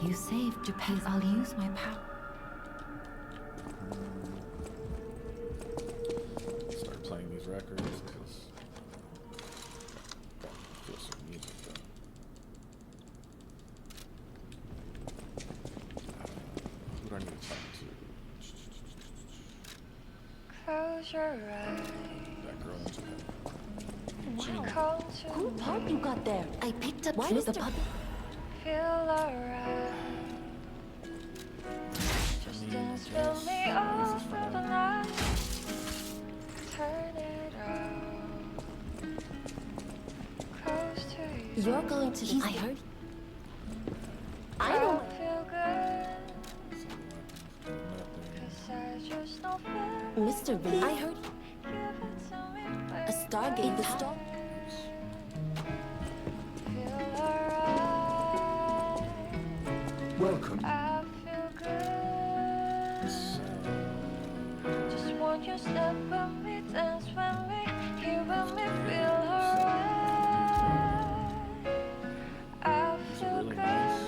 You saved Japan. I'll use my power. Start playing these records because feel some music though. Who do I need to talk to? Close your eyes. That girl in Japan. Come Cool to part you got there. I picked up the puppy. feel alright. Just dance with me all through the night. Turn it out. Close to you. You're going to. I heard. I I know. feel good. 'Cause I just don't feel Mr. Vin. I heard. Give it to me, A Stargate. The star. feel alright. Welcome. I feel good. Just want you to step with me, dance with me, hear with me, feel alright. I feel Really good nice.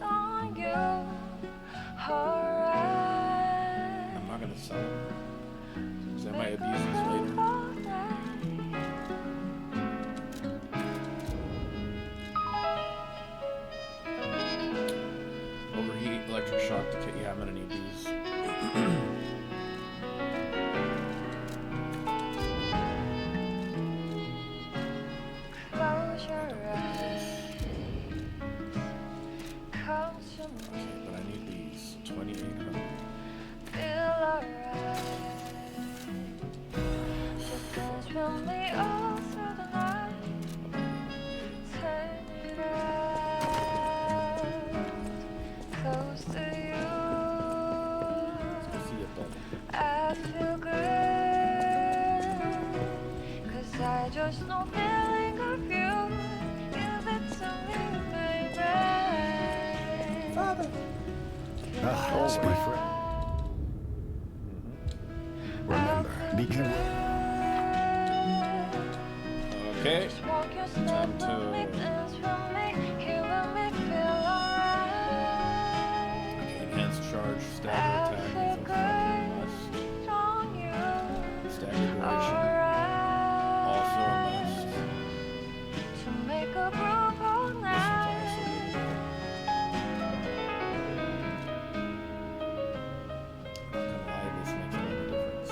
on you, alright. I'm not gonna sell it. Because I might abuse these later. All night. Overheat, electric shock to yeah, I'm gonna need these. Close your eyes. Come to me. But I need these 2800. Feel alright. Just dance with me all through the night. Turn it out. Close to you. Let's see if that. I feel good. 'Cause I just know feeling of you. Give it to me, baby. Father. Ah, my friend. Remember, be careful. Okay. Just walk your step Time with to- me, dance with me, hear with me, feel alright. Enhanced charge, I stagger attack. feel Is a fucking good on you, must. Stagger duration. alright. Also a must. To make a groove all This one's night. also really good. Not gonna lie, this makes a lot of difference.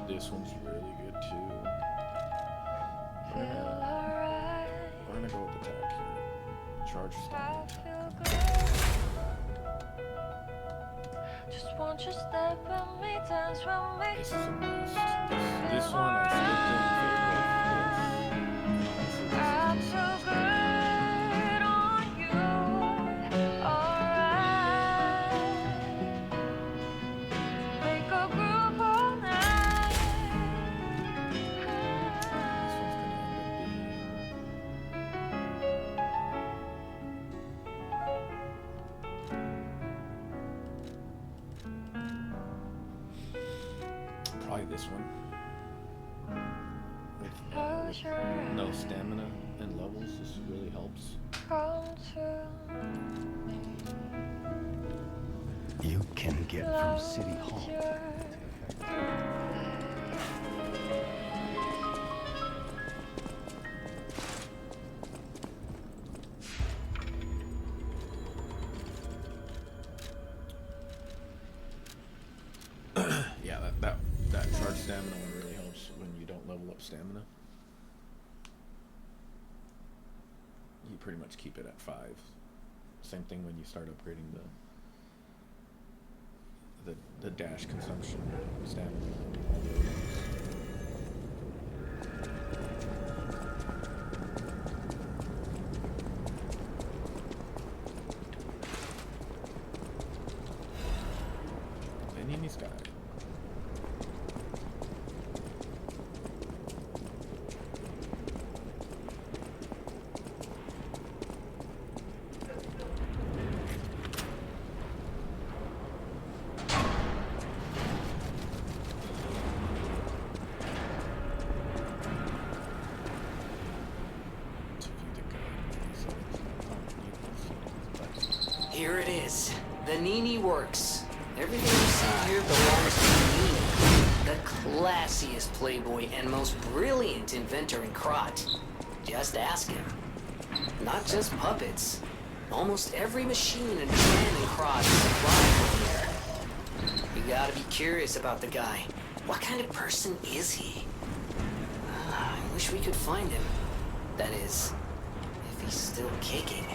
This one's really good too. Feel alright. We're gonna go with attack here. Charge I stagger feel attack. good. Just want you to step with me, dance with me. This is a must. This one I skipped in favor I feel good on you, alright. Make a groove all night. This one's gonna end up being probably this one. Close your With no eyes. stamina and levels, this really helps. Come to You can get from City close Hall. your Yeah, that charge stamina one really helps when you don't level up stamina. You pretty much keep it at 5. Same thing when you start upgrading the dash consumption, stamina, all the other ones. Enemy sky. Here it is. The Nini works. Everything you see here belongs to Nini, the classiest playboy and most brilliant inventor in Krot. Just ask him. Not just puppets. Almost every machine and man in Krot is supplied from here. You gotta be curious about the guy. What kind of person is he? I wish we could find him. That is, if he's still kicking.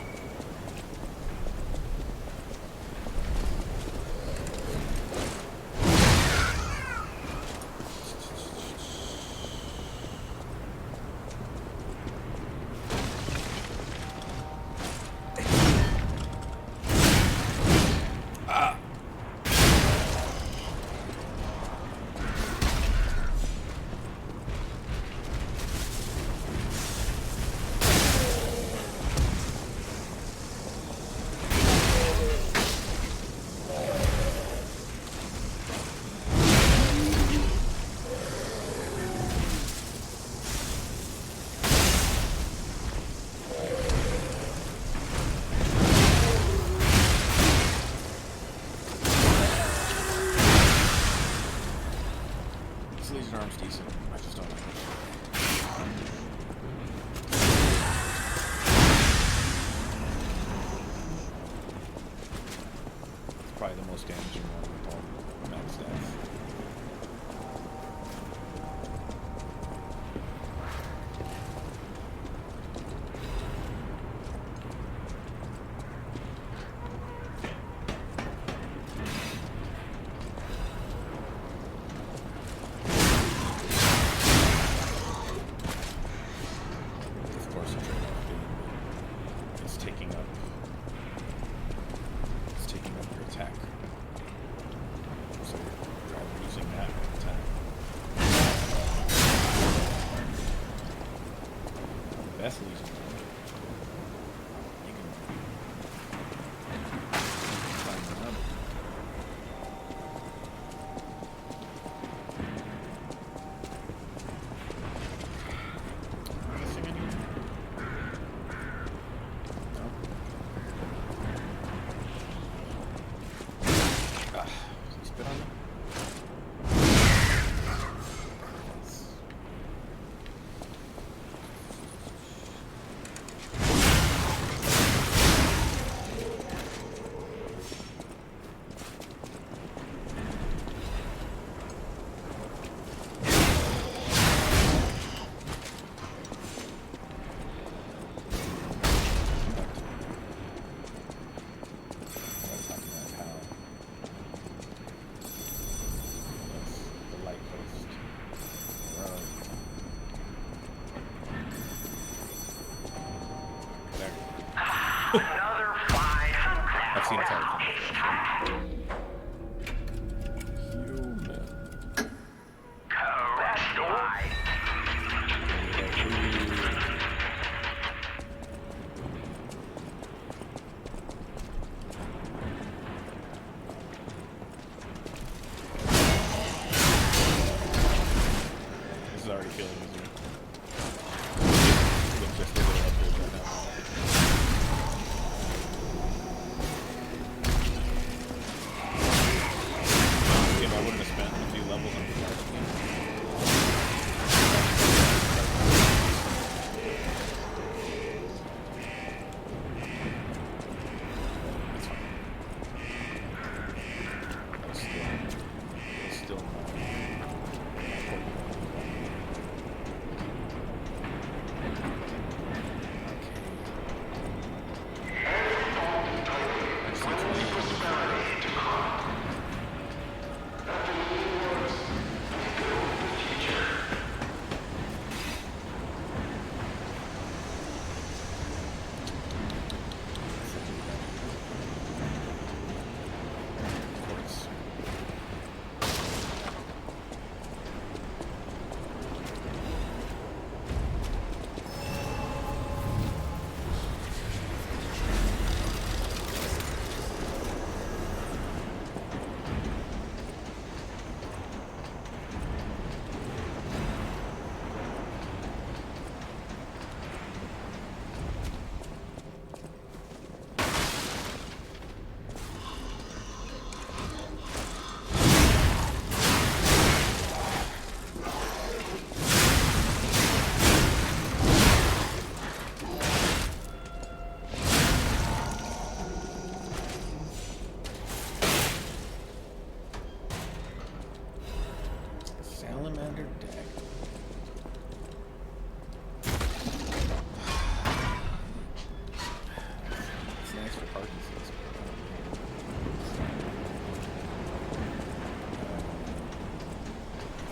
Legion arm's decent. I just don't like it. It's probably the most damaging one with all max stats. Taking up your attack. So you're kind of using that attack. Best Legion. You can climb around it. Missing anything? Spit on it? I've seen it all. Human. This is already feeling easier. Just a little upgrade right now. I wouldn't have spent a few levels on the first game. It's fine. It's still not important. dagger, dagger. It's nice for Parkinson's.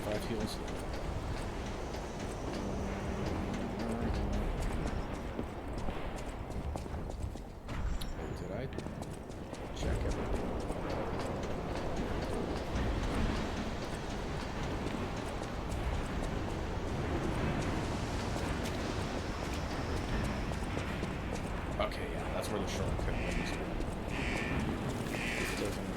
5 heals. Did I check everything? Okay, yeah, that's where the shortcut wins. It doesn't.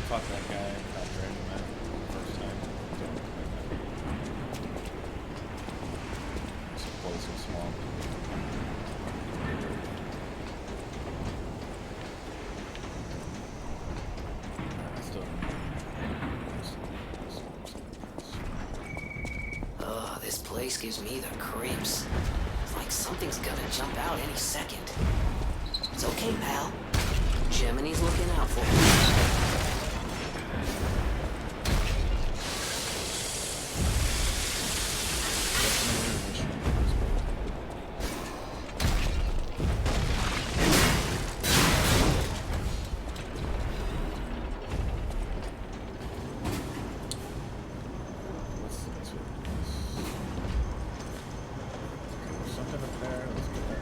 Fuck that guy. Got dragged him out the first time. Don't look like that. It's close and small. Oh, this place gives me the creeps. It's like something's gonna jump out any second. It's okay, pal. Gemini's looking out for you. Something up there. Let's get that.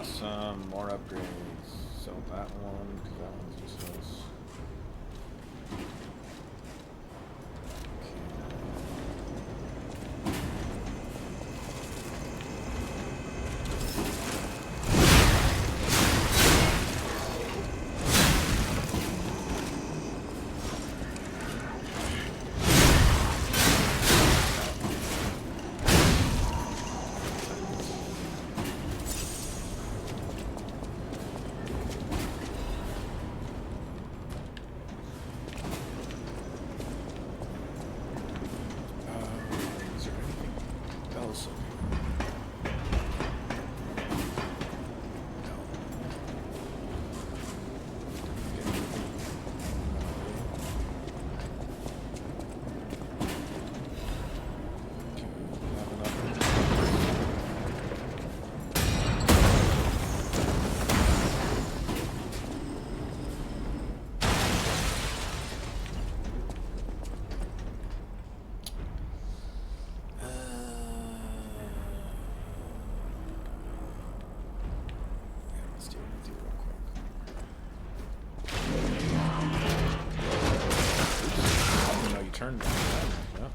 Awesome, more upgrades. So that one, because that one's useless. Is there anything else over here? No. Let's do it real quick. Oops. I didn't know you turned that. Yeah.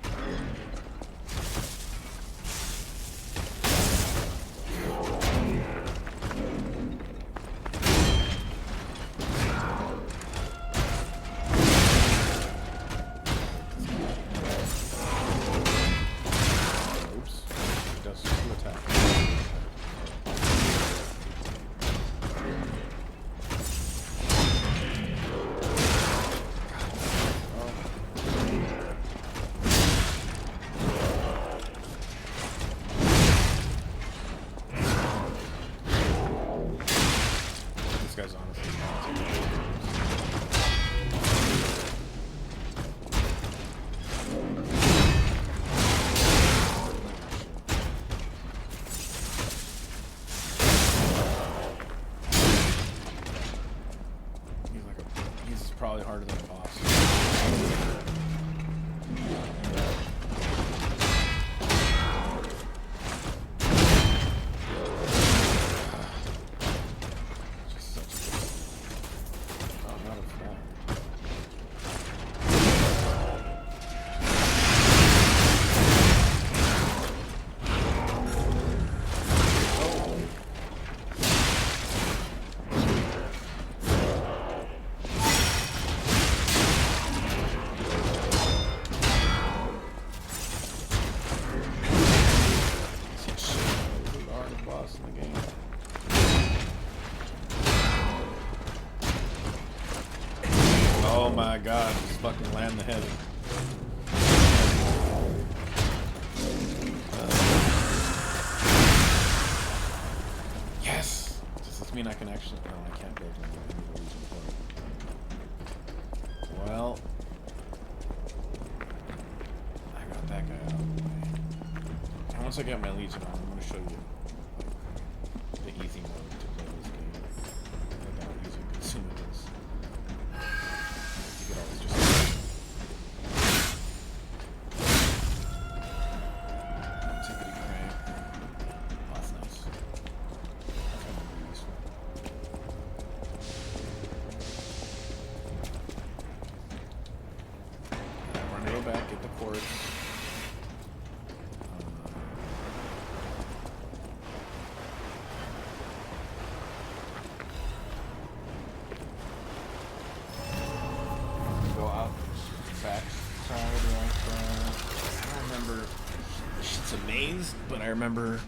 Oops. It does two attacks. my god, just fucking land the heavy. Yes! Does this mean I can actually... No, I can't build any Legion port. Well... I got that guy out of the way. And once I get my Legion on, I'm going to show you the easy mode to play this game without using consumables. You could always just... Antiquity Crank. Oh, that's nice. That's gonna be useful. We're gonna go back, get the quartz. Go out back side like that. I don't remember. Shit's a maze, but I remember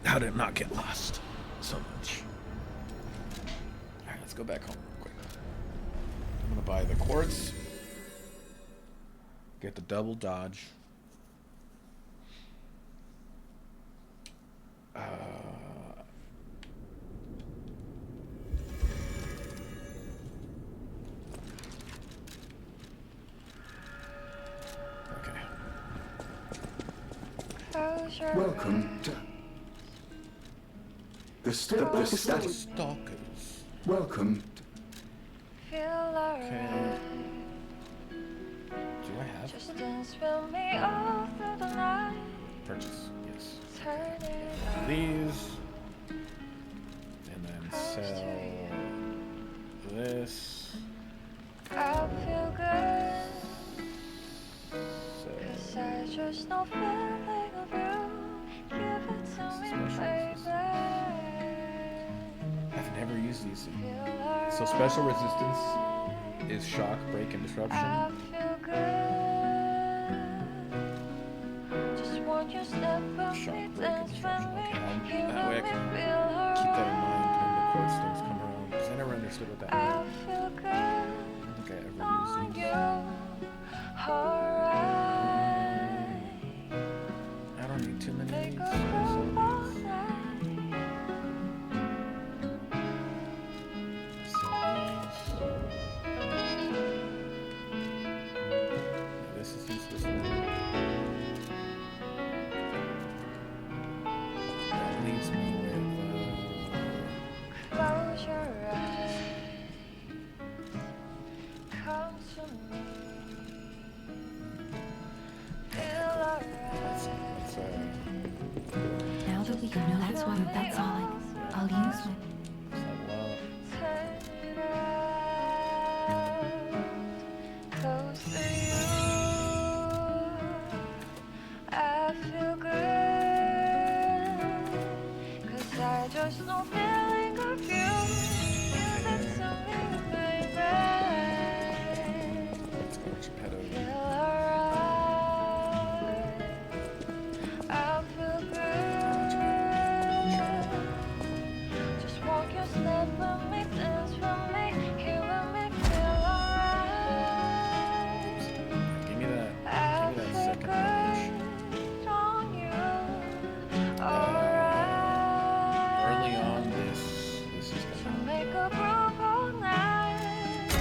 how to not get lost so much. Alright, let's go back home real quick. I'm gonna buy the quartz. Get the double dodge. Okay. Close your Welcome to the status. Stalkers. Welcome. feel alright. Do I have Just dance with me all through the night. purchase? Yes. Turn it on. These. And then sell this. I feel good. So. 'Cause I just know feeling of you. Give it to me, baby. I've never used these. Feel alright. So special resistance is shock, break, and disruption. I feel good. Just want you step with Shock, me, break, and dance disruption. with me. Okay, You that way I make me can feel keep that in alright. mind when the quartz things come around. Because I never understood what that I meant. feel good. I don't think I ever On used you, these. alright. I don't need too many of Make these. a So move all these. night. This is useless. That leaves me with Close your eyes. Come to me. Feel let's alright. Now that we can know that's all I'll use it. level up. Turn it out. Close to you. I feel good. 'Cause I just know feeling of you. Give it to me, baby. Let's go Geppetto. Feel alright. I feel good. Just walk your step with me, dance with me, here with me, feel alright. Give me that. I Give me that feel second range. good on you, alright. Early on, this is To gonna. make a groove all night.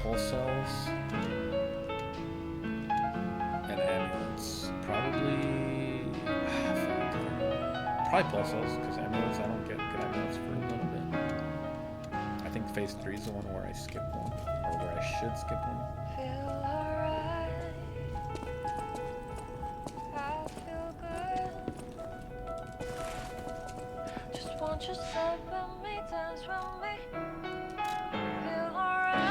Pulse cells and amulets. Probably pulse cells because amulets I don't get good amulets for a little bit. I think phase 3 is the one where I skip one or where I should skip one. Feel alright. I feel good. Just want you to step with me, dance with me. Feel alright.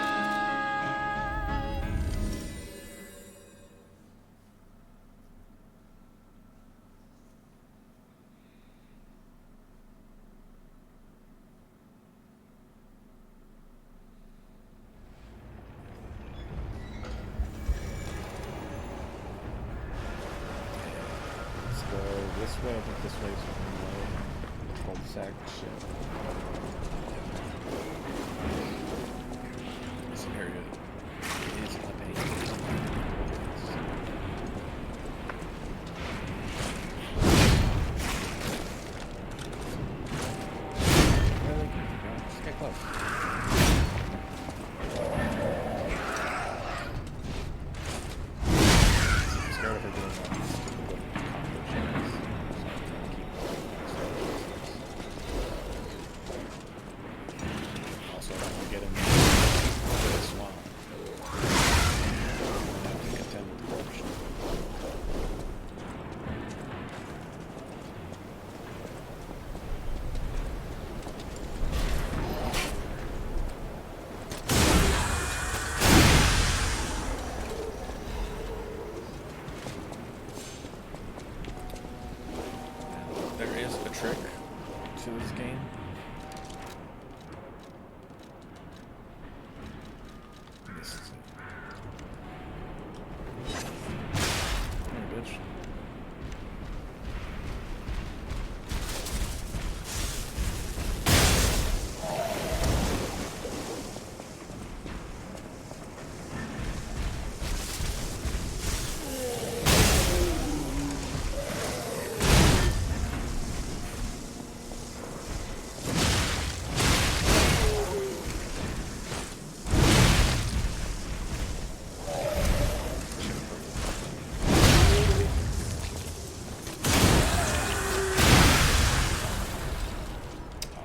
Let's go this way. I think this way is the way. Cul-de-sac shit. area is a pain. Just get close. I'm scared of her doing that. Also, I don't want to get in the swamp. I have to contend with the corruption. There is a trick to this game. This is it. Come here, bitch.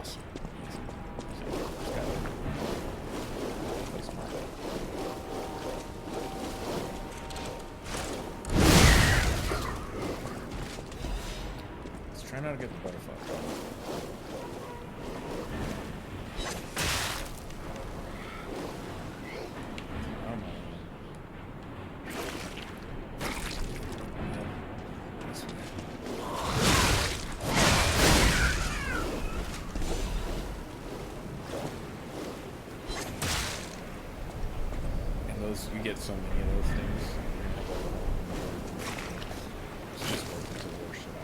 Awesome. Easy. Just gotta place them all. Let's try not to get the butterfly. Come on. This way. And those, you get so many of those things. It's just worth it to the worst of it.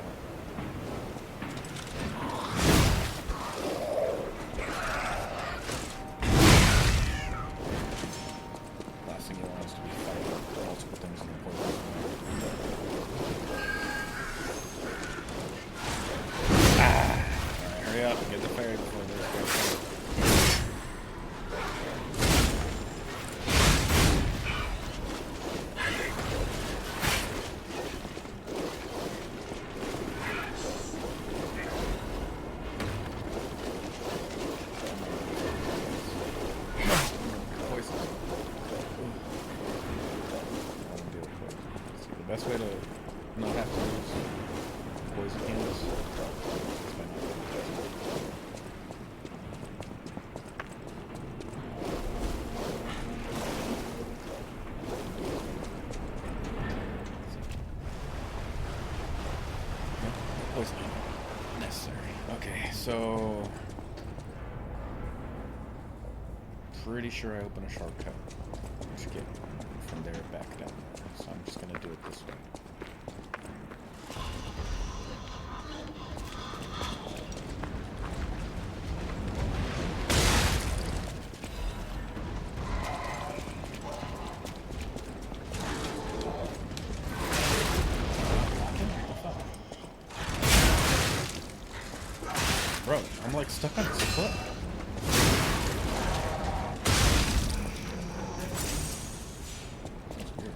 Last thing you want is to be fighting multiple things in the portal. Alright, hurry up and get the fairy before those guys come. Poison. I won't deal with poison. See, the best way to not have to use poison candles is by not getting poisoned. No poisoning necessary. Okay, so pretty sure I open a shortcut to get from there back down there. So I'm just gonna do it this way. Bro, I'm like stuck on his foot. That's weird.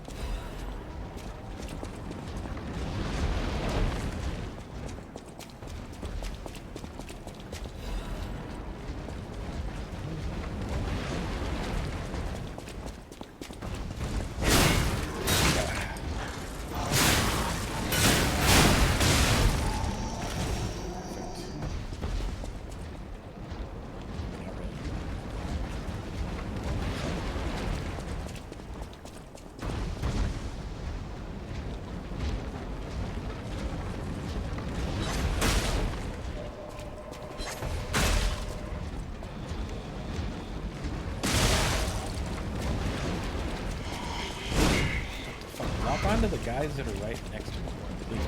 Hop onto the guys that are right next to me, please.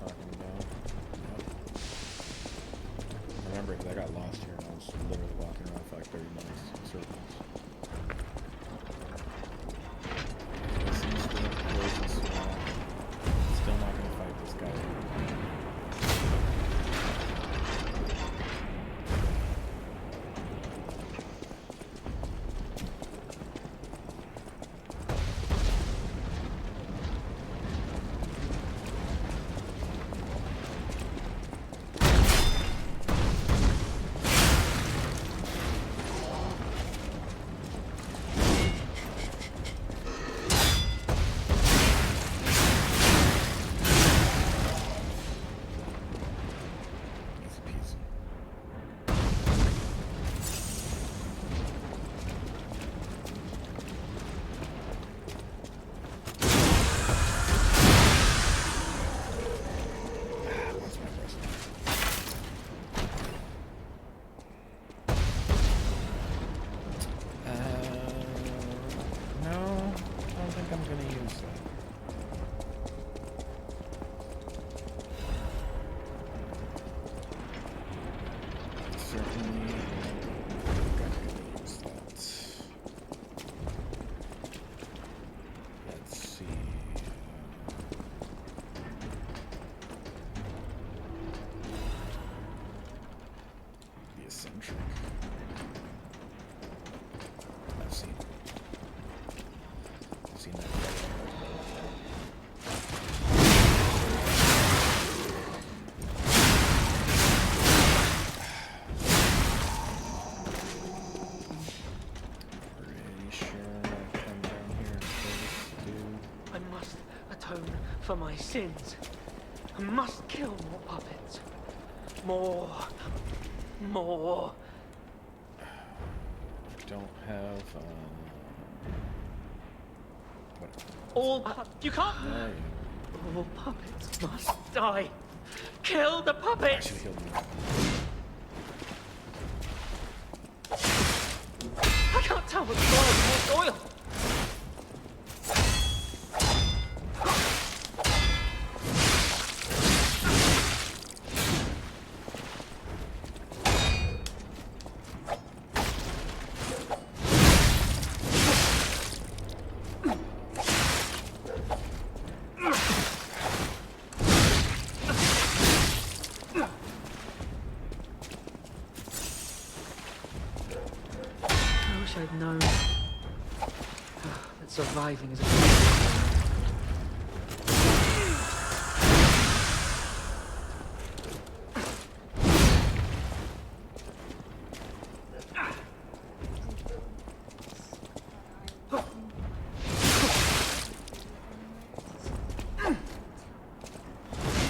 talking about. Yep. I remember because I got lost here and I was literally walking around for like 30 minutes in circles. Still not gonna fight this guy. For my sins. I must kill more puppets. More. Don't have, All you can't. All puppets must die. Kill the puppets. Actually healed me. I can't tell what's blood and what's oil. I'd known that surviving is a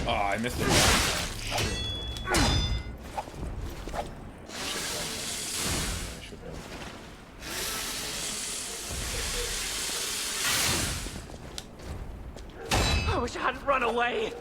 Oh, I missed it. I wish I hadn't run away.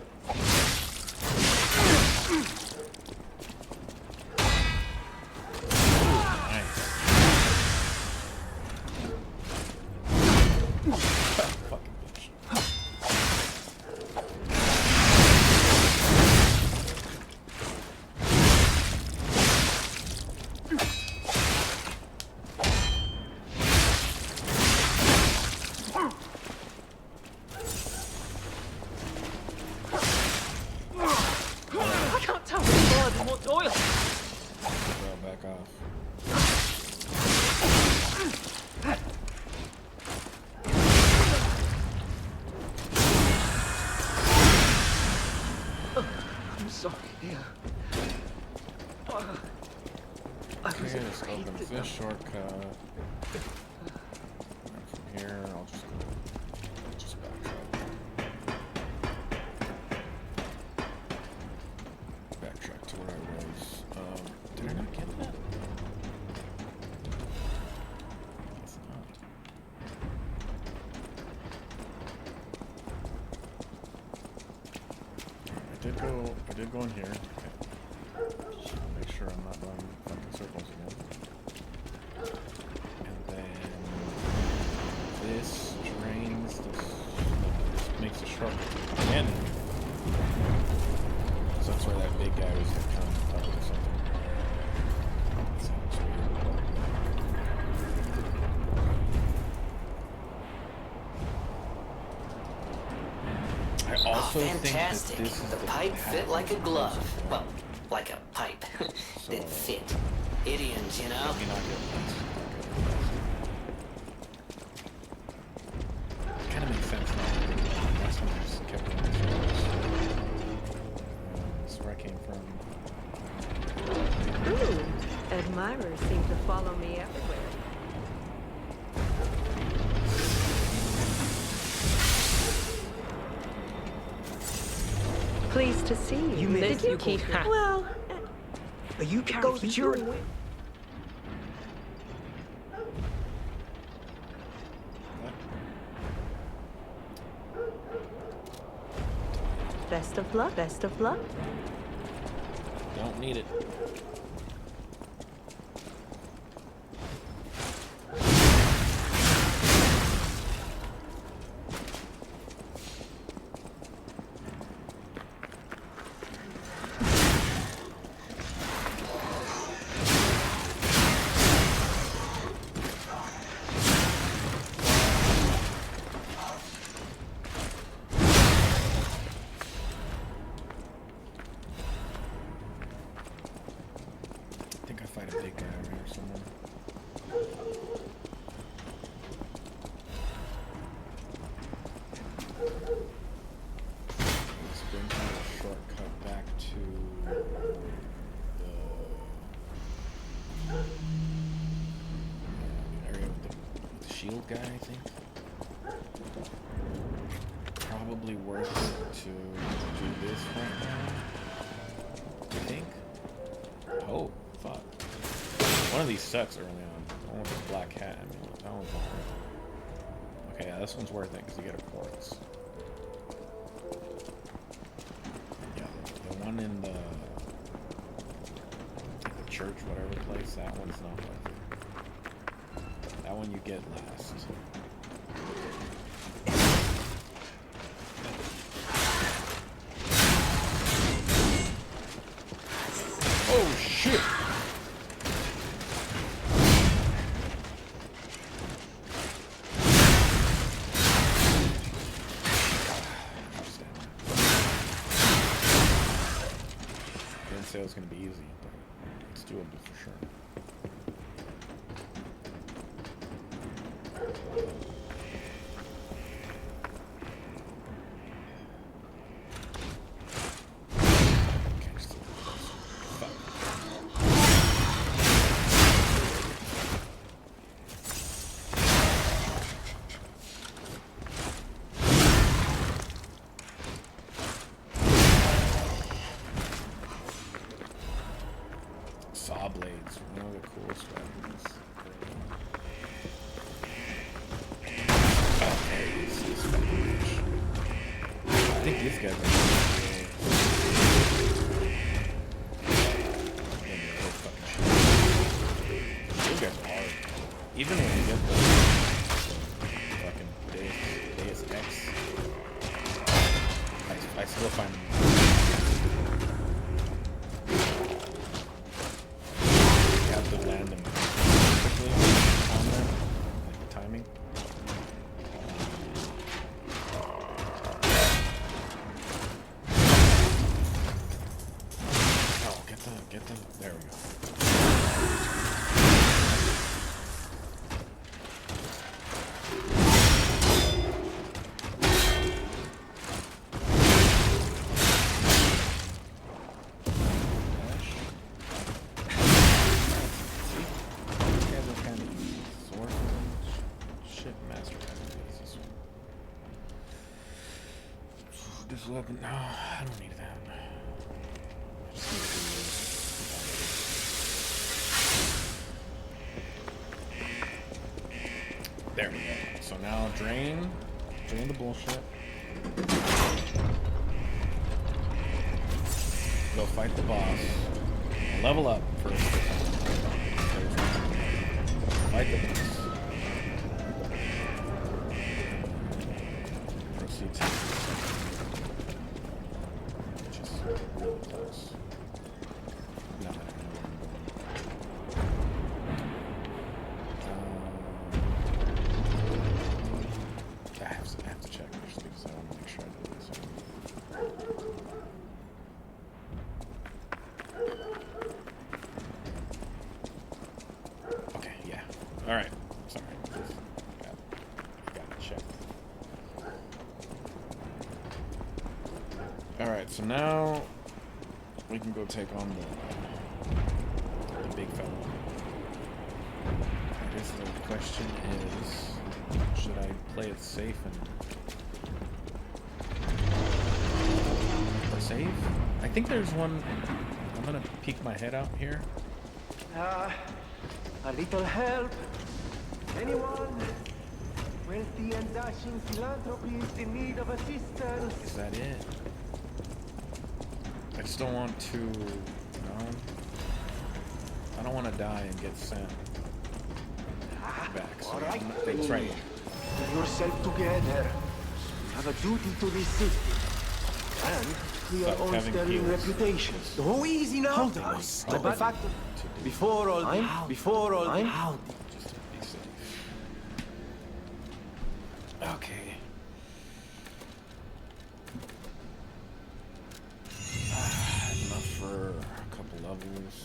Back off. I'm sorry, dear. Okay, let's open this shortcut. And from here, I'll just go. Just backtrack. Backtrack to where I was. Did I not get that? Guess not. I did go in here. Just make sure I'm not running fucking circles again. And then this drains this makes the shark abandon. So that's where that big guy was coming up or something. Sounds weird. I also Fantastic. think that this is the pipe fit like a glove. Well, like a pipe So, that fit. Idioms, you know? maybe not good. Kind of makes sense now. Last time I just kept doing this. That's where I came from. Ooh, admirers seem to follow me everywhere. Pleased to see you. You made Did it. you You keep called- it? Well, Are you it carrying goes future? your way. Best of luck. Best of luck. Don't need it. I think I fight a big guy over here somewhere. This brings me a shortcut back to the area with the shield guy, I think. Probably worth it to do this right now. I think. Oh, fuck. One of these sucks early on. The one with the black hat. I mean, that one's not worth it. Okay, yeah, this one's worth it because you get a quartz. Yeah, the one in the church, whatever place, that one's not worth it. That one you get last. Oh shit! Didn't say it was gonna be easy, but it's doable for sure. Okay, still fuck. Saw blades, one of the coolest weapons. Okay, this fucking bitch. I think these guys are pretty These guys are hard. Even when you get the fucking Deus Ex, I still find them. You have to land them quickly on them, like the timing. Oh, get the, there we go. This weapon, no, I don't need that. I just need to do there we go. So now drain the bullshit. Go fight the boss. Level up first. Fight the boss. Proceed to just really close. Now that I know where I'm going. I have to check actually because I want to make sure I do this. Okay, yeah. All right. Sorry. Got to check. All right. So now we can go take on the big fella. I guess the question is, should I play it safe and save? I think there's one. I'm gonna peek my head out here. A little help? Anyone? Wealthy and dashing philanthropist in need of assistance. Is that it? I just don't want to, I don't want to die and get sent back. So All right, that's right. Get yourself together. We have a duty to this city. And we are Stop on having sterling heels. reputation. Oh, easy now. Hold on. But the fact, before all this, How? Just to be safe. Okay. Enough for a couple levels.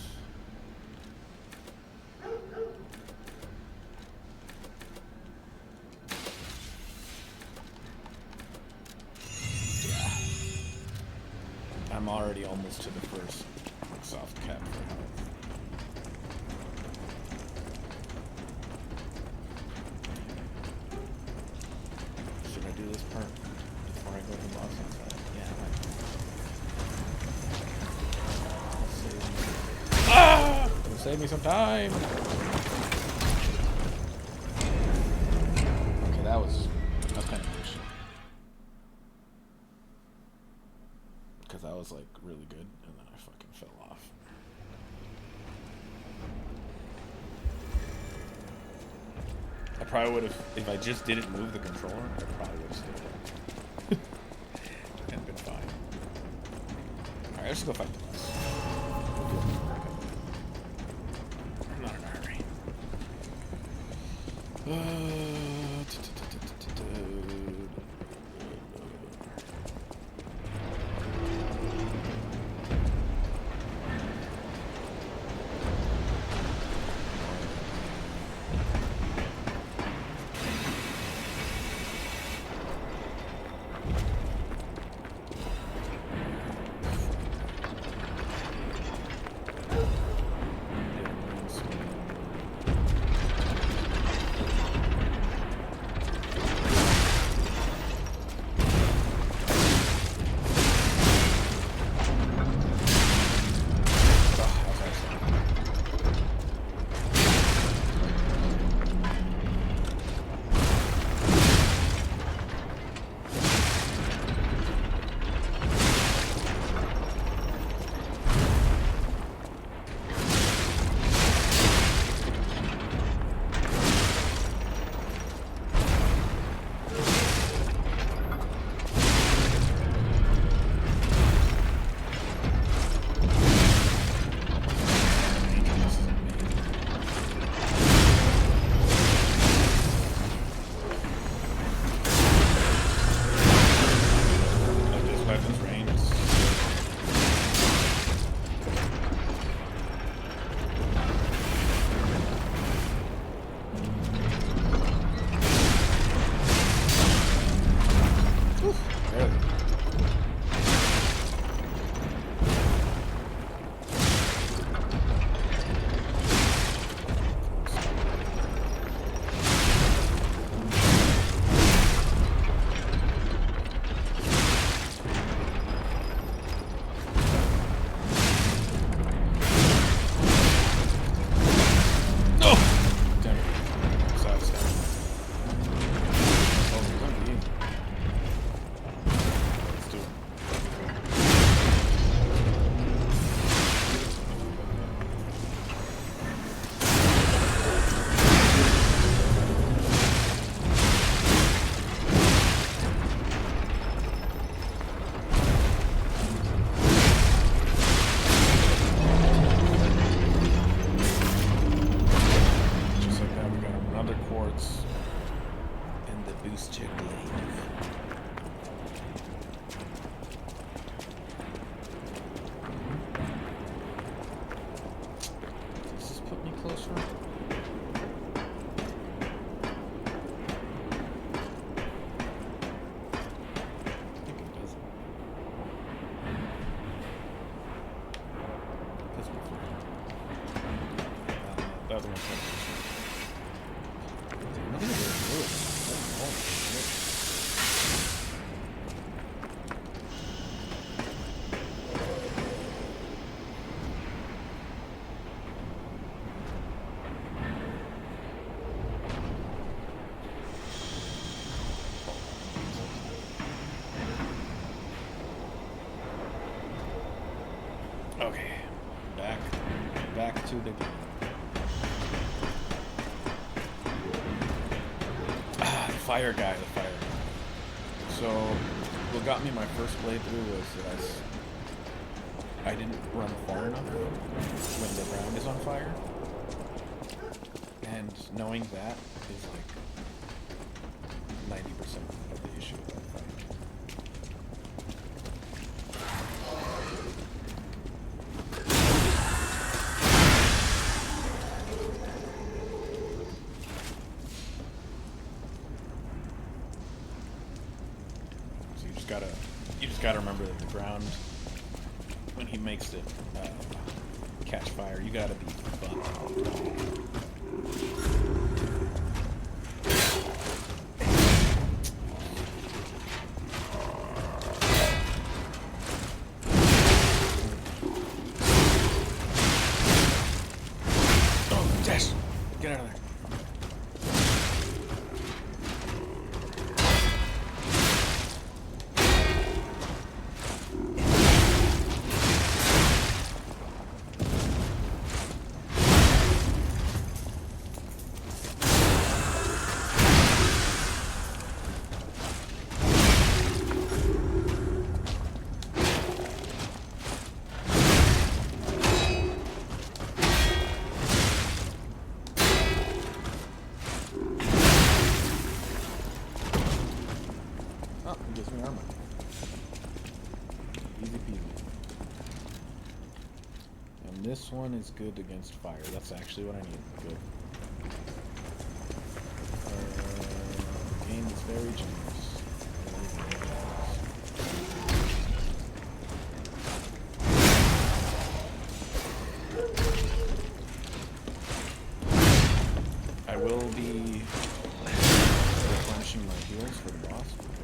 Yeah. I'm already almost to the first soft cap for health. Should I do this part before I go to the boss? Yeah, I might. Ah! It'll save me some time. Okay, that's kind of bullshit. Because I was like really good, and then I fucking fell off. I probably would have, if I just didn't move the controller, I probably would have still won. And been fine. Alright, let's go fight the boss. I'm not in a hurry. other one's not this one. Look at this wood. Oh, shit. Okay, back to the game. The fire guy. So, what got me my first playthrough was that I didn't run far enough when the ground is on fire. And knowing that is like 90% of the issue with that fight. You just gotta remember that the ground, when he makes it catch fire, you gotta be bumped. Oh, dash! Get out of there. Gives me armor. Easy peasy. And this one is good against fire. That's actually what I need. Good. Game is very generous. I will be replenishing my heals for the boss because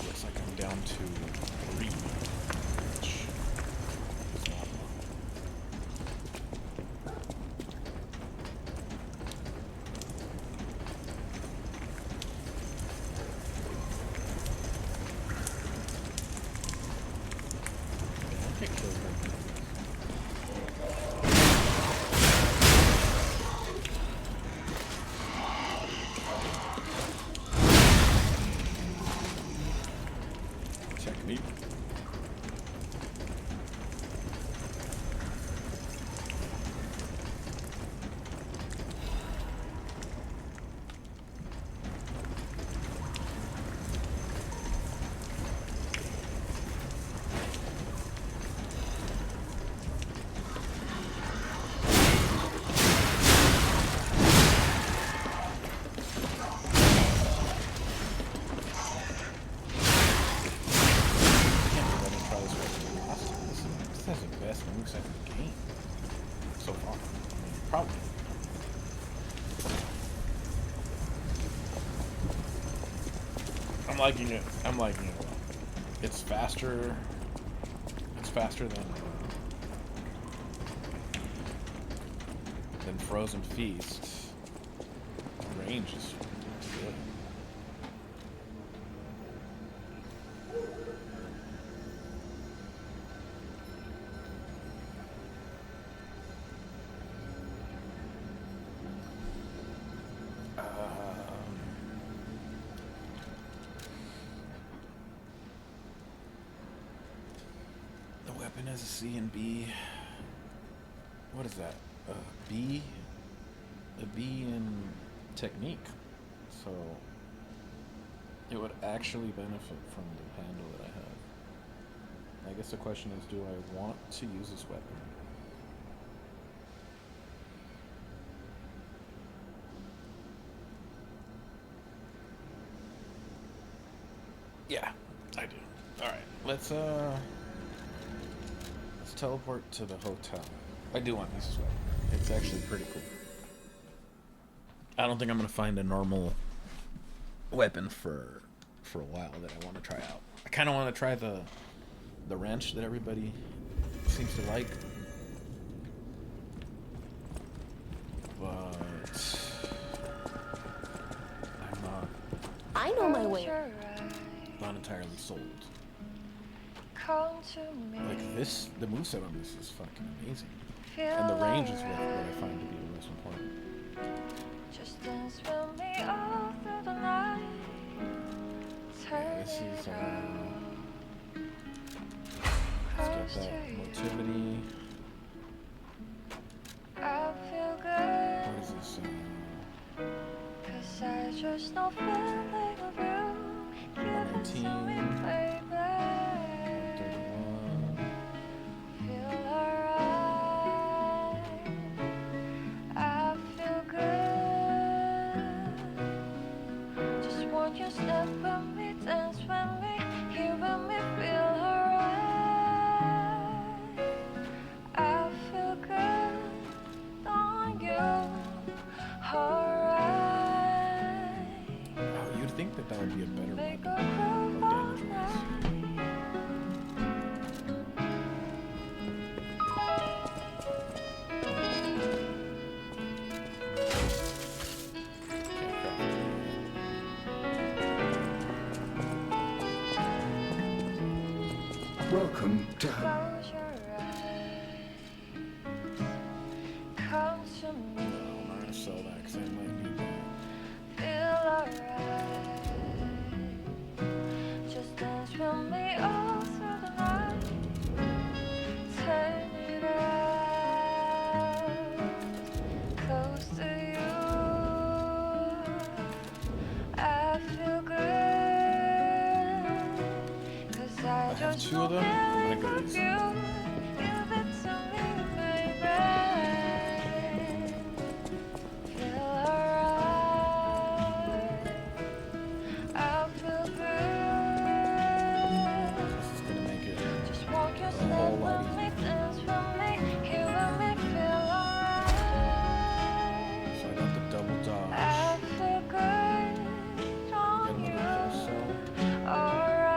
looks like I'm down to 3, which is not enough. I'll get killed by this. Technique. This has the best moveset in the game so far. Probably. I'm liking it a lot. It's faster. It's faster than Frozen Feast. Range is good. The weapon has a C and B. What is that? A B in technique. So it would actually benefit from the handle that I have. I guess the question is, do I want to use this weapon? Yeah, I do. Alright, let's teleport to the hotel. I do want this as well. It's actually pretty cool. I don't think I'm gonna find a normal weapon for a while that I want to try out. I kind of want to try the wrench that everybody seems to like, but I'm I know my way. not entirely sold. Come to me. Like this, the moveset on this is fucking amazing, Feel and the range is what alright. I find to be the most important. Just dance with me all through the night. Turn This is it let's close get to that you. motivity. I feel What good, is this? 'cause I just know feeling of you. Give it to me, 119. baby. 31. Feel alright. I feel good. Just want you step with me, dance with me, here with me, feel alright. I feel good on you, alright. Oh, you'd think that that would be a better Make weapon. a groove Like all damage-wise. night. Welcome to Close your eyes. Come to No, me. I'm not gonna sell that because I might need that. Feel alright. Just dance with me all through the night. Turn it out. Close to you. I feel good. 'Cause I have just two know of them. I'm gonna feeling go of easy. you. Give it to me, baby. Feel alright. I feel good. This is gonna make it Just walk your a step whole lot with me, easier. dance with me, here with me, feel alright. So I got the double dodge. I feel good Get on him you, another full cell. alright.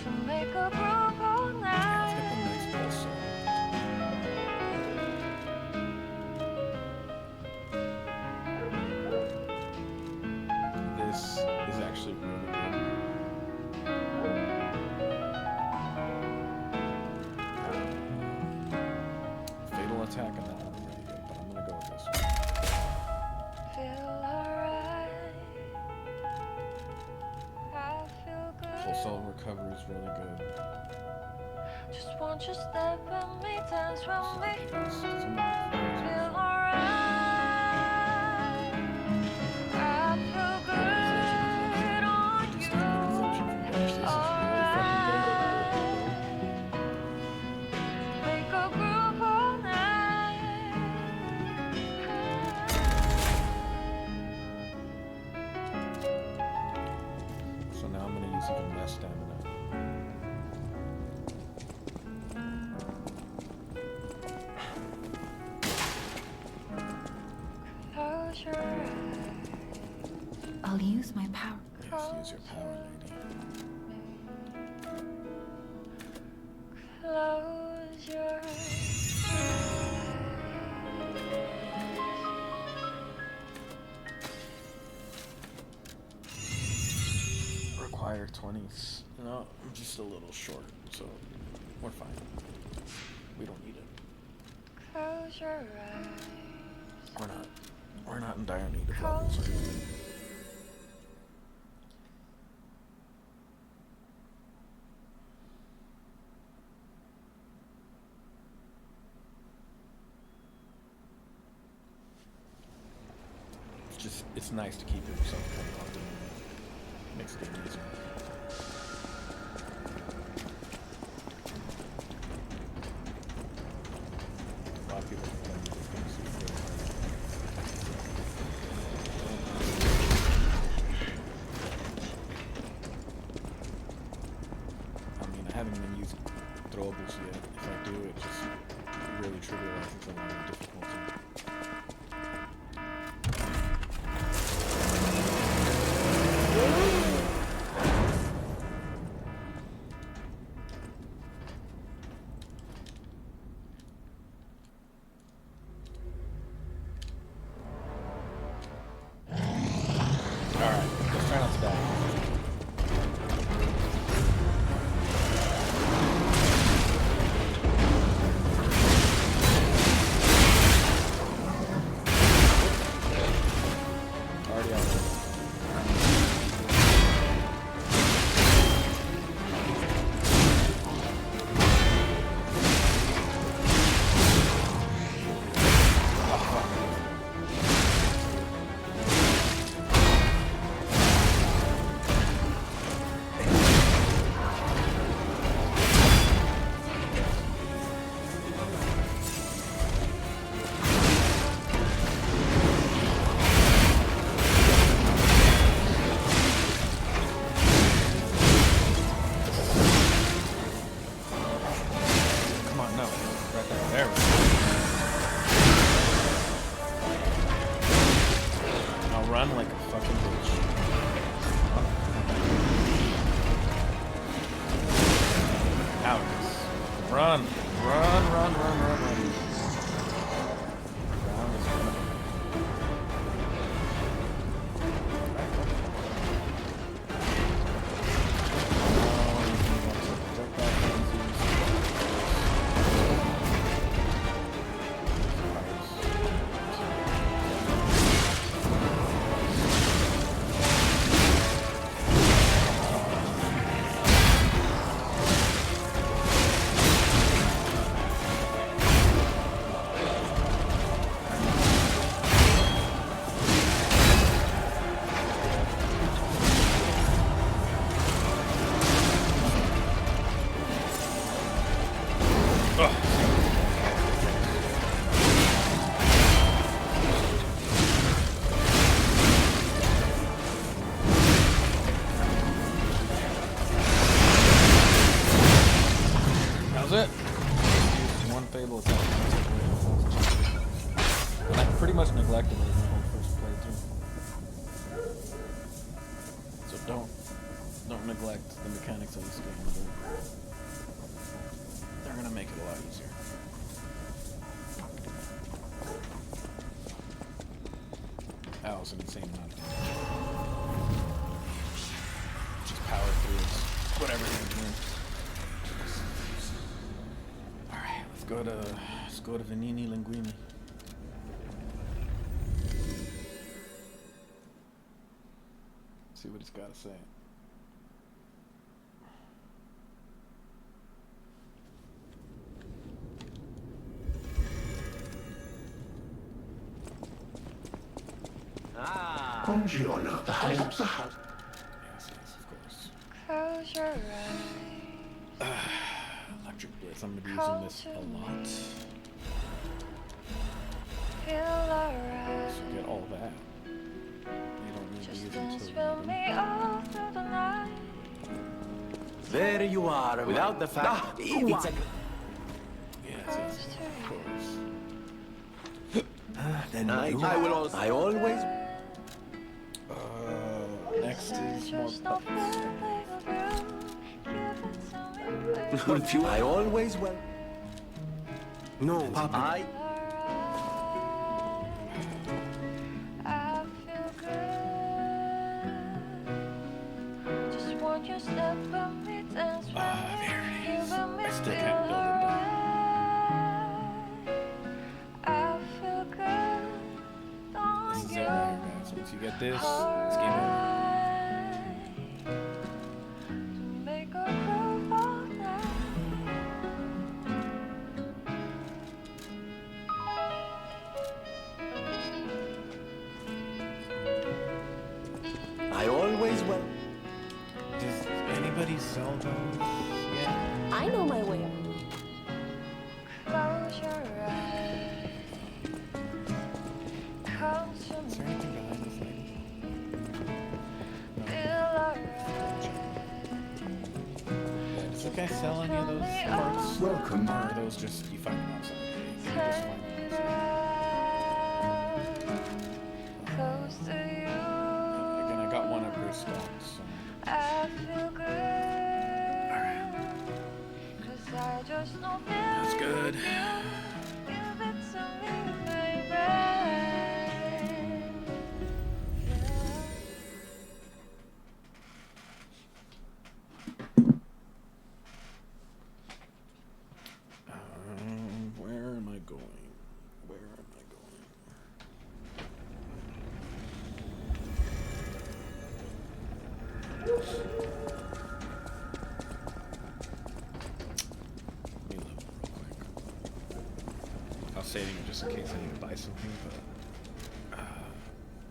To make a groove all Yeah, let's get the next night. full cell. This is actually really good. Fatal attack and that one really good, but I'm gonna go with this one. Feel alright. I feel Full cell good. recovery is really good. Just want you step with me, dance with me. This is Feel alright. I feel good on Just you. take the consumption from Dash. This is really fucking good. Make a groove all night. So now I'm gonna use even less stamina. Close your eyes. I'll use my power. Yes, use your power, lady. Close your eyes. Require 20s. No, I'm just a little short, so we're fine. We don't need it. Close your eyes. We're not in dire need of levels or anything. It's nice to keep yourself coming off the move. Makes it even easier. A lot of people think I'm really I mean, I haven't even run like a fucking bitch. Alex. Run. Run, run, run, run, run. Ground is gonna it. One Fable attack. And I pretty much neglected it in the whole first playthrough. So don't neglect the mechanics of this game. They're gonna make it a lot easier. That was an insane amount of damage. Just power through it. Whatever you're doing. Let's go to Venini Linguini. See what he's got to say. Buongiorno, the house. Yes, of course. Close your eyes. Electric Blitz. I'm gonna be using this a lot. Feel alright. So get all that. You don't need to Just use dance until with you me all through the night. There you are, without the fact. It's a Yes, Close yes, to of you. course. then I will also. I always. Next is more Just no puppets. feeling of you. Give it to me, baby. I always will. No, Papa. I feel good. Just want you step with me, dance with me. There it You is. and me I still feel can't build it down. alright. I feel good. This Don't is you? it right here, guys. Once you get this, it's game over. Make a groove all night. I always will. Does anybody sell those? Yeah. I know my way. Close your eyes. Come to Is there me. anything behind this thing? Feel alright. Yeah, does the guy sell any of those parts? Welcome. Or are those just, you find them outside? You just find them outside. Close to you. Again, I got one upgrade stocked, so. I feel good. Alright. 'Cause I just know That's good. Give it to me, baby. Where am I going? Where am I going? Let me level real quick. I was saving it just in case I need to buy something, but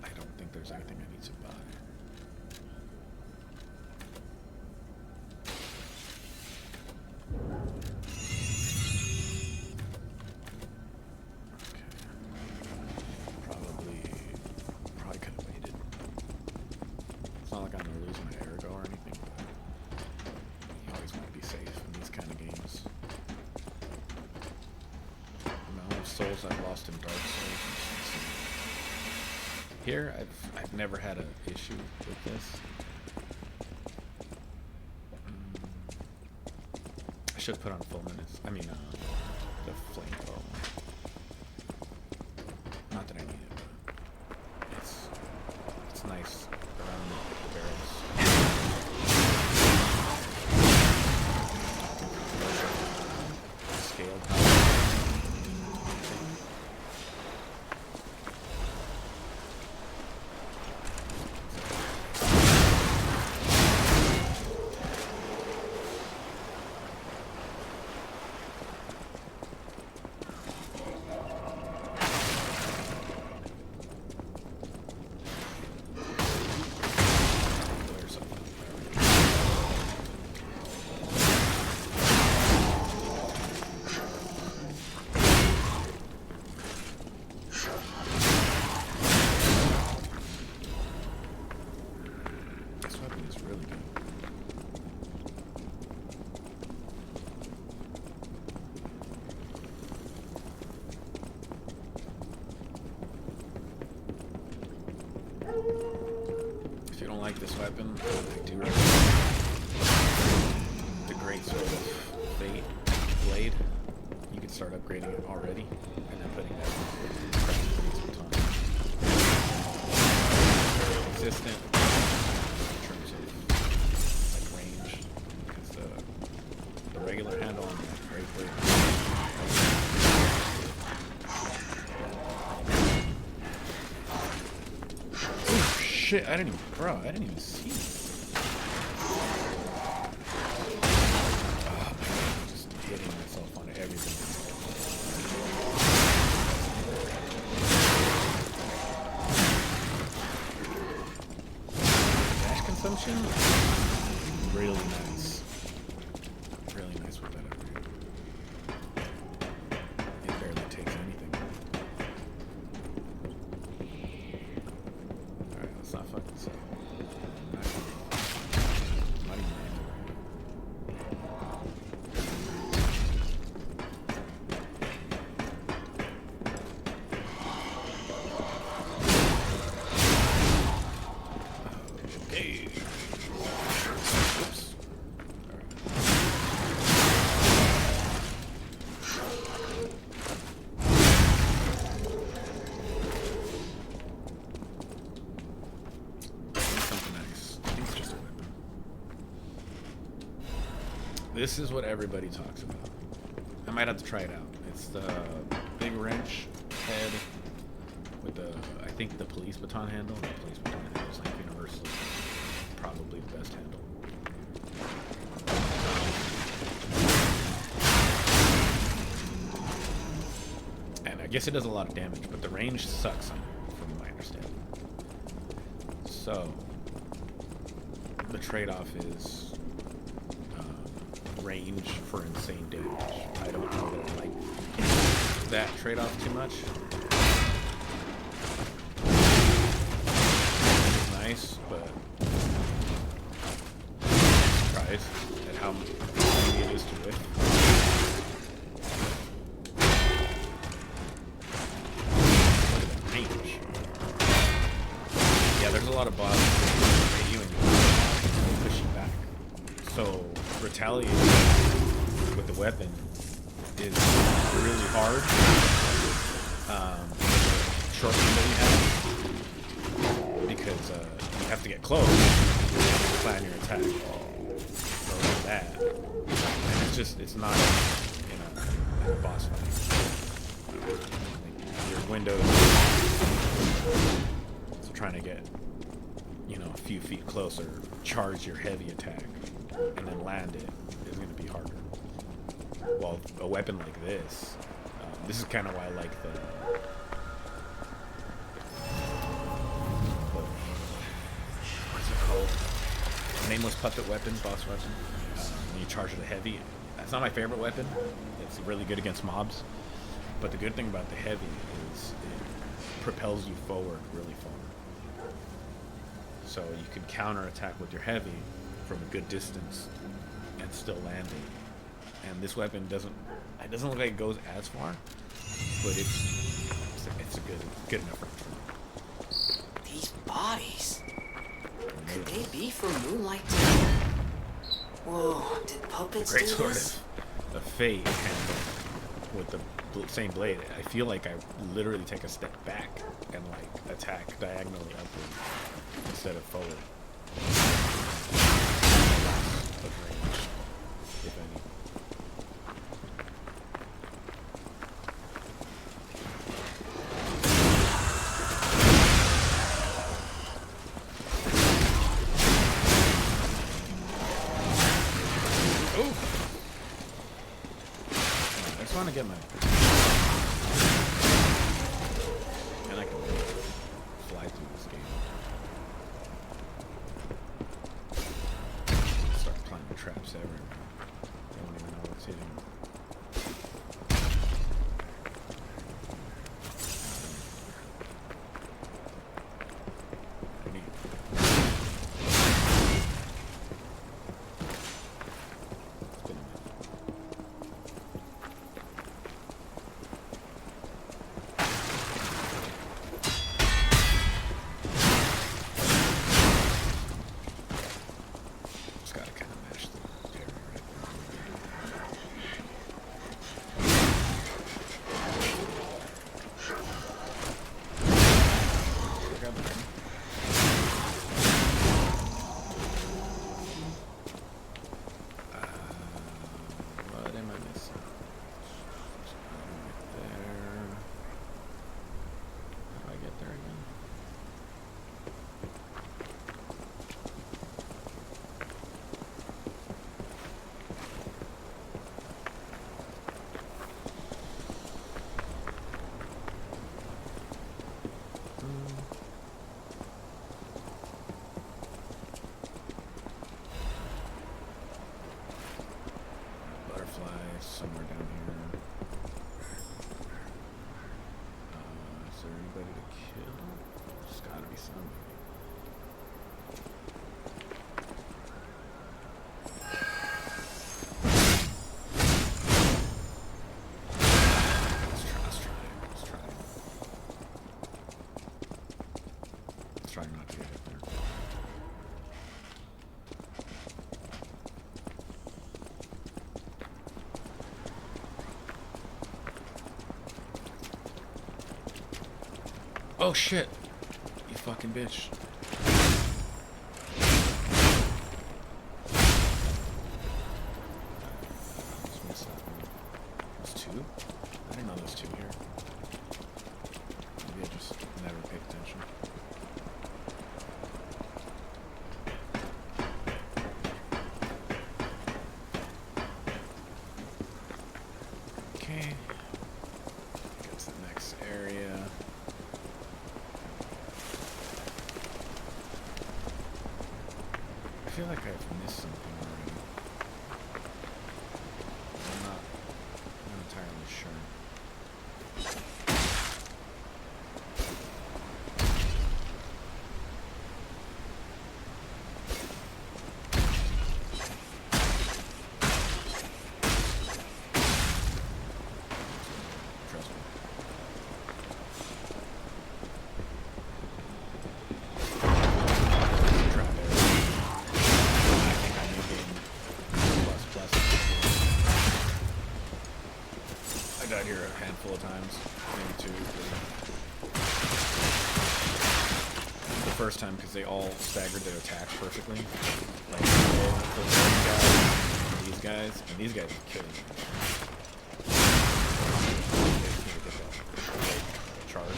I don't think there's anything I need to buy. Probably could have waited. It's not like I'm gonna lose my Ergo or anything, but you always want to be safe in these kind of games. The amount of souls I've lost in Dark Souls is insane. Here, I've never had an issue with this. I should put on full minutes. I mean, the flamethrower. Not that I need it, but it's nice around the barrels. Scaled. If you don't like this weapon, I do recommend the Great Sword of Fate blade. You could start upgrading it already, and then putting that on. Very consistent in terms of like range, because the regular handle on that great blade. Shit, I didn't even see it. Just hitting myself on everything. Dash consumption? Really nice. Really nice with that upgrade. It barely takes anything. Alright, let's not fuck this up. Not even okay. Oops. Alright. Something nice. I think it's just a weapon. This is what everybody talks about. I might have to try it out. It's the big wrench head with the, I think the police baton handle. The police baton handle is like universally probably the best handle. And I guess it does a lot of damage, but the range sucks on it, from my understanding. So, the trade-off is range for insane damage. I don't know that I like that trade-off too much. It's nice, but I'm surprised at how easy it is to whip. Look at that range. Yeah, there's a lot of bosses that hit you and you push you back. So retaliating with the weapon is really hard. Short window you have, because you have to get close to plan your attack. So like that, and it's not in a boss fight. Like your window, so trying to get a few feet closer, charge your heavy attack, and then land it is going to be harder. While a weapon like this is kind of why I like the what's it called? Nameless puppet weapon, boss weapon. When you charge it a heavy, that's not my favorite weapon. It's really good against mobs, but the good thing about the heavy is it propels you forward really far. So you can counter attack with your heavy from a good distance and still land it. And this weapon doesn't look like it goes as far, but it's a good enough range for me. bodies. Could they be from Moonlight too? Whoa, did puppets Great do sort this? of fate handle with the same blade. I feel like I literally take a step back and like attack diagonally upward instead of forward. Loss of range, if any. I just want to get my... And I can fly through this game. Start climbing traps everywhere. I don't even know what's hitting me. Just gotta kind of mash the parry right there. Grab the ring. What am I missing? Right there. How do I get there again? Butterfly somewhere down here. Is there anybody to kill? There's gotta be somebody. Let's try. Let's try not to get hit there. Oh shit! You fucking bitch. Just missed that one. There's two? I didn't know there's two here. Maybe I just never paid attention. Okay. Get to the next area. I feel like I've missed something already. I'm not entirely sure. Trust me. Trap area. I think I new game plus. I died here a handful of times, maybe two, three. The first time because they all staggered their attacks perfectly. Like these guys, and these guys are killing me. They just need to get that charge.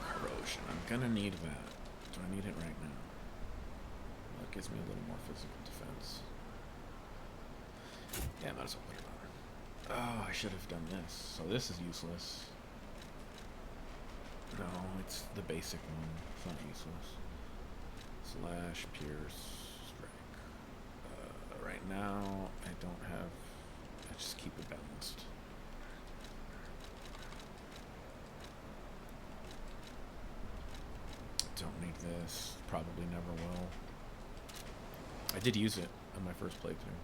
Corrosion. I'm gonna need that. Do I need it right now? Well, it gives me a little more physical defense. Yeah, might as well put it on. Oh, I should have done this. So this is useless. No, it's the basic one. It's not useless. Slash pierce strike. Right now, I don't have. I just keep it balanced. don't need this. Probably never will. I did use it on my first playthrough.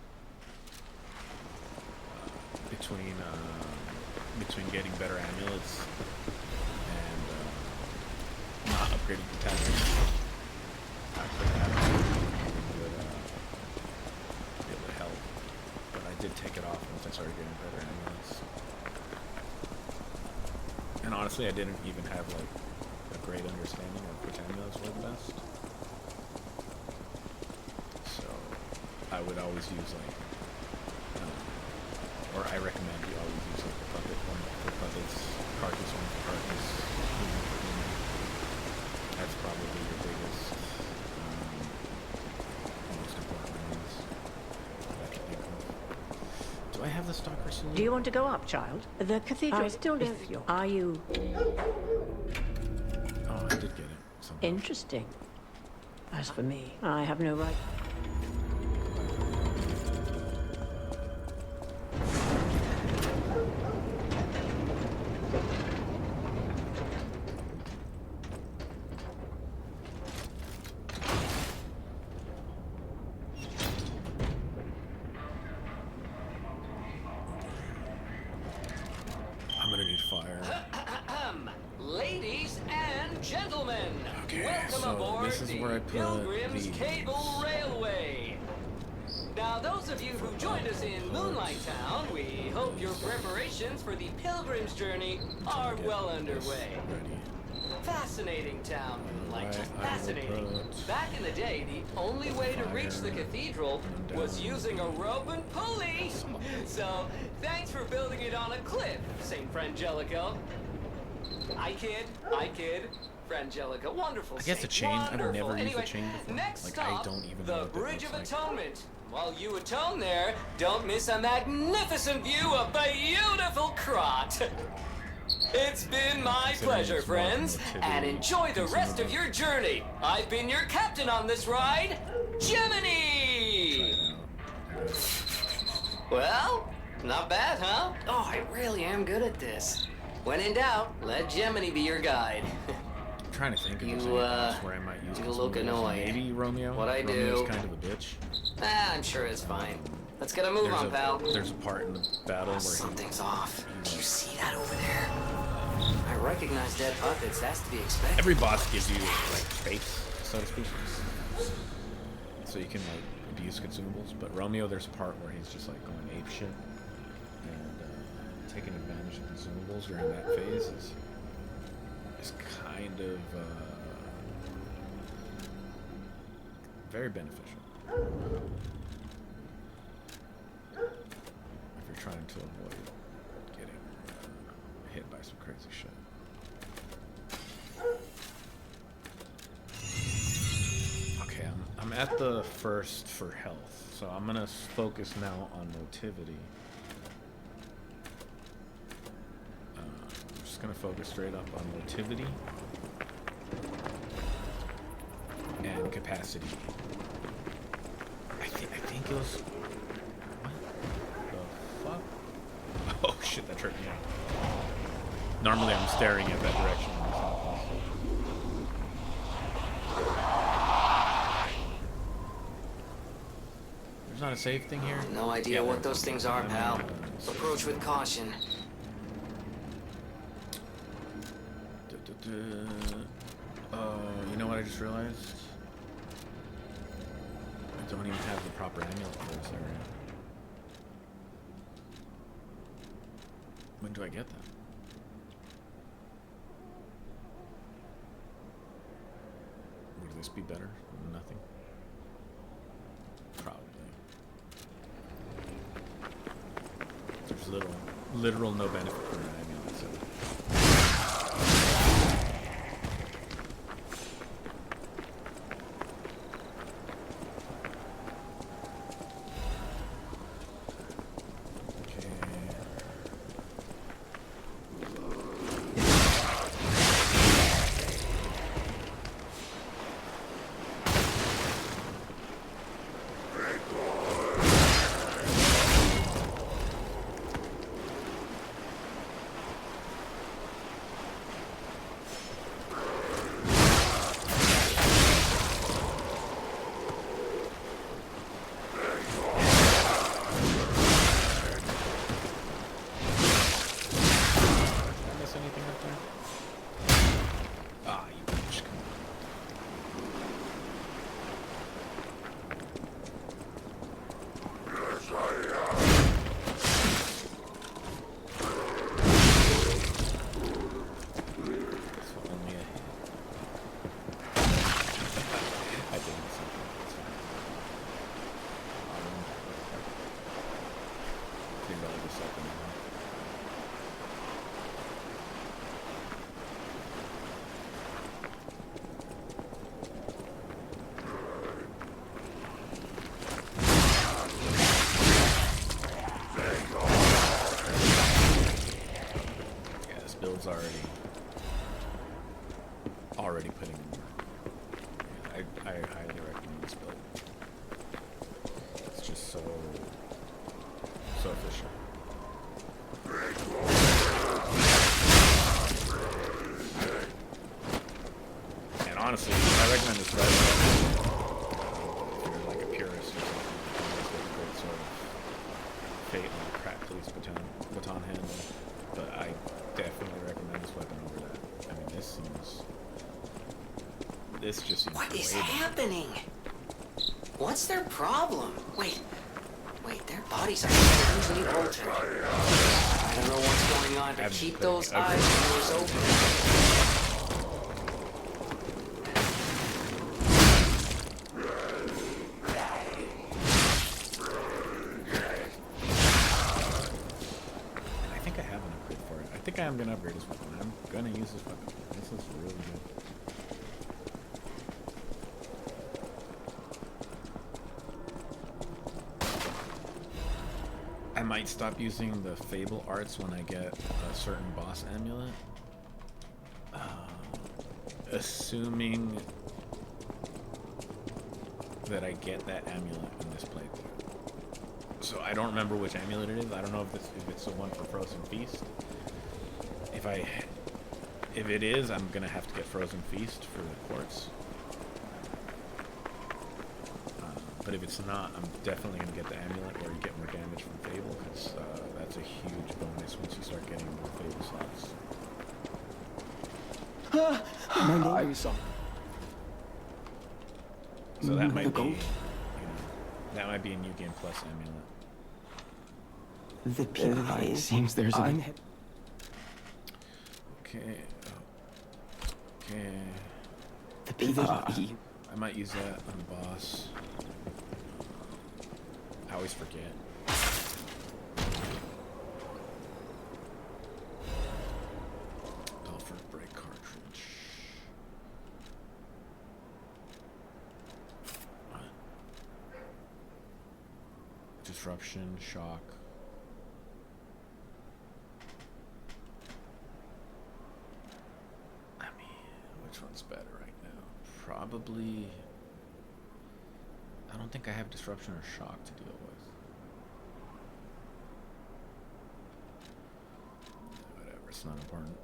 Between getting better amulets and not upgrading the tactics, I could have it would help. But I did take it off once I started getting better amulets. And honestly, I didn't even have like a great understanding of which amulets were the best. So I would always use like, or I recommend you always use like the puppet one for puppets, carcass one for carcass, human for human. That's probably your biggest, most important ones that I can think of. Do I have the stalker suit? Do you want to go up, child? The cathedral. I still don't. Are you Oh, I did get it. Somehow. interesting? As for me, I have no right. I'm gonna need fire. Ladies and gentlemen, Okay, welcome so aboard this is the where I put Pilgrim's these. Cable Railway. Now, those of you who joined us in Moonlight Town, we hope your preparations for the Pilgrim's journey are well underway. Ready. Fascinating town, Moonlight. Alright, I will Fascinating. put Back in the day, the only way to reach the fire cathedral was down. using a rope and pulley. So, thanks for building it on a cliff, St. Frangelico. I kid. Frangelica, wonderful. I guess a saint, chain. I've wonderful. never used Anyway, a chain before. Next Like, stop, I don't even know the what that Bridge looks of like. Atonement. While you atone there, don't miss a magnificent view of beautiful Krot. It's been my Considering pleasure, it's more friends, activity, and enjoy the rest of your journey. I've been your captain on this ride, Gemini. Well, not bad, huh? Oh, I really am good at this. When in doubt, let Gemini be your guide. I'm trying to think of You, there's anything else where I might use you consumables. look annoyed. Maybe Romeo. What I Romeo's do- kind of a bitch. I'm sure it's fine. Let's get a move on, pal. There's a part in the battle where Something's off. Do you see that over there? I recognize dead puppets. That's to be expected. every boss gives you like space, so to speak, so you can like abuse consumables. But Romeo, there's a part where he's just like going ape shit and taking advantage of consumables during that phase is kind of very beneficial if you're trying to avoid getting hit by some crazy shit. Okay, I'm at the first for health, so I'm gonna focus now on motivity. I'm just gonna focus straight up on motivity and capacity. I think it was. What the fuck? Oh shit, that tripped me out. Normally I'm staring at that direction. There's not a save thing here? No idea Yeah, what there- those things are, pal. Approach with caution. You know what I just realized? I don't even have the proper amulet for this area. When do I get that? Would this be better than nothing? Probably. There's literal no benefit for an amulet, so. build's already putting in work. Yeah, I highly recommend this build. It's just so efficient. And honestly, I recommend this right away. If you're like a purist or something, it's a great sort of fate on a crack police baton handle. But I definitely recommend this weapon over that. I mean, this just seems What is way better. happening? What's their problem? Wait, their bodies are strangely altered. I don't know what's going on, but keep those eyes and ears open. I think I have an upgrade for it. I think I am going to upgrade this weapon. I'm going to use this weapon. This looks really good. I might stop using the Fable arts when I get a certain boss amulet. Assuming that I get that amulet in this playthrough. So I don't remember which amulet it is. I don't know if it's the one for Frozen Feast. If it is, I'm gonna have to get Frozen Feast for the quartz. But if it's not, I'm definitely going to get the amulet where you get more damage from Fable, because that's a huge bonus once you start getting more Fable slots. So that might be, that might be a New Game Plus amulet. The PI seems there's an... Okay. Okay. The PI... I might use that on the boss. I always forget. Belford brake cartridge. What? Disruption, shock. I mean, which one's better right now? Probably... I don't think I have disruption or shock to deal with. Whatever, it's not important.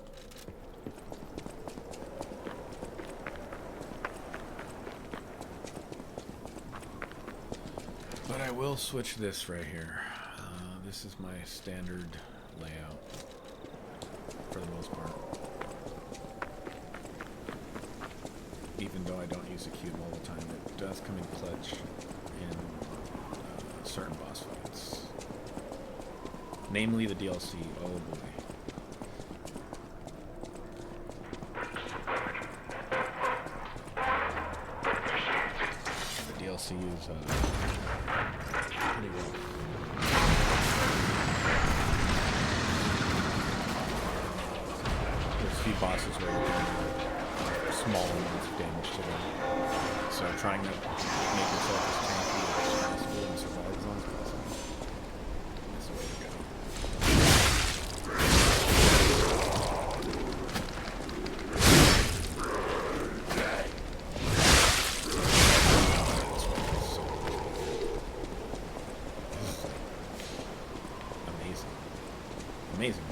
But I will switch this right here. This is my standard layout for the most part. Even though I don't use the cube all the time, it does come in clutch in certain boss fights. Namely the DLC. Oh boy. The DLC is pretty rough. There's a few bosses where you can small amounts of damage to them. So trying to make yourself as tanky as possible and survive as long as possible. That's the way to go. Amazing. Amazing.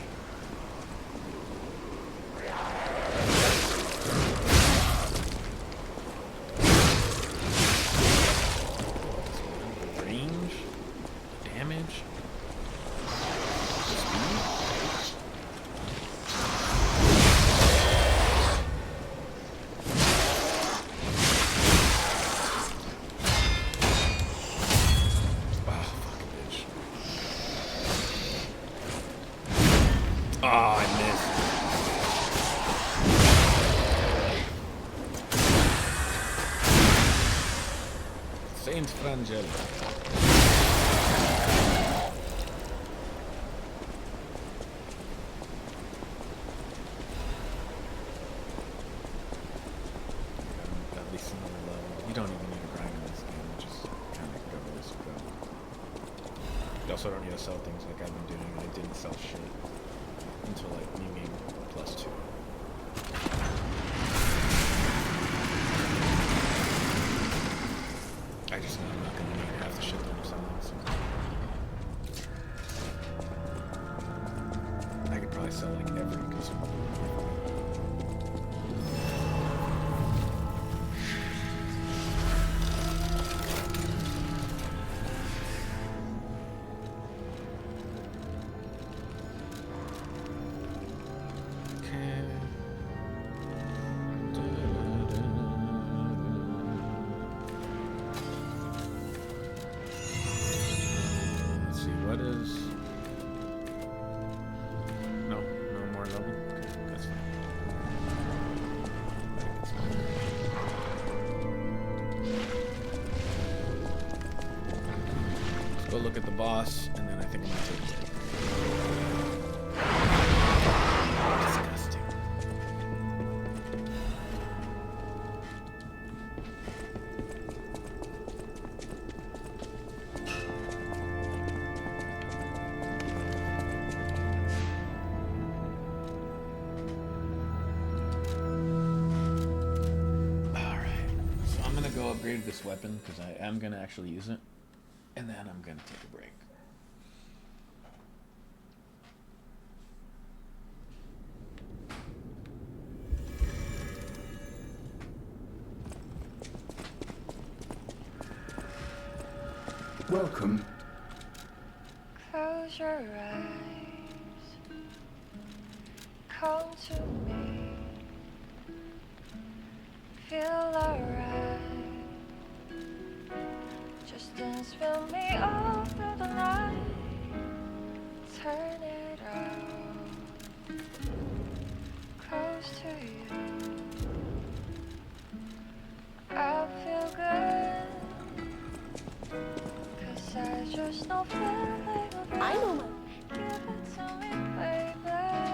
Saint Frangel. At least another level. You don't even need to grind in this game, you just kind of go as you go. You also don't need to sell things like I've been doing. I didn't sell shit until like New Game Plus I sell like every consumable. Let's see, what is... No, no more level? Okay, that's fine. Let's go look at the boss, and then I think I'm gonna take a break. Disgusting. Alright, so I'm gonna go upgrade this weapon because I am gonna actually use it, and then I'm gonna take a break. Welcome. Close your eyes. Come to me. Feel alright. Just dance with me all through the night. Turn it out. Close to you. I feel good. 'Cause I just know feeling of you. I know Give it to me, baby.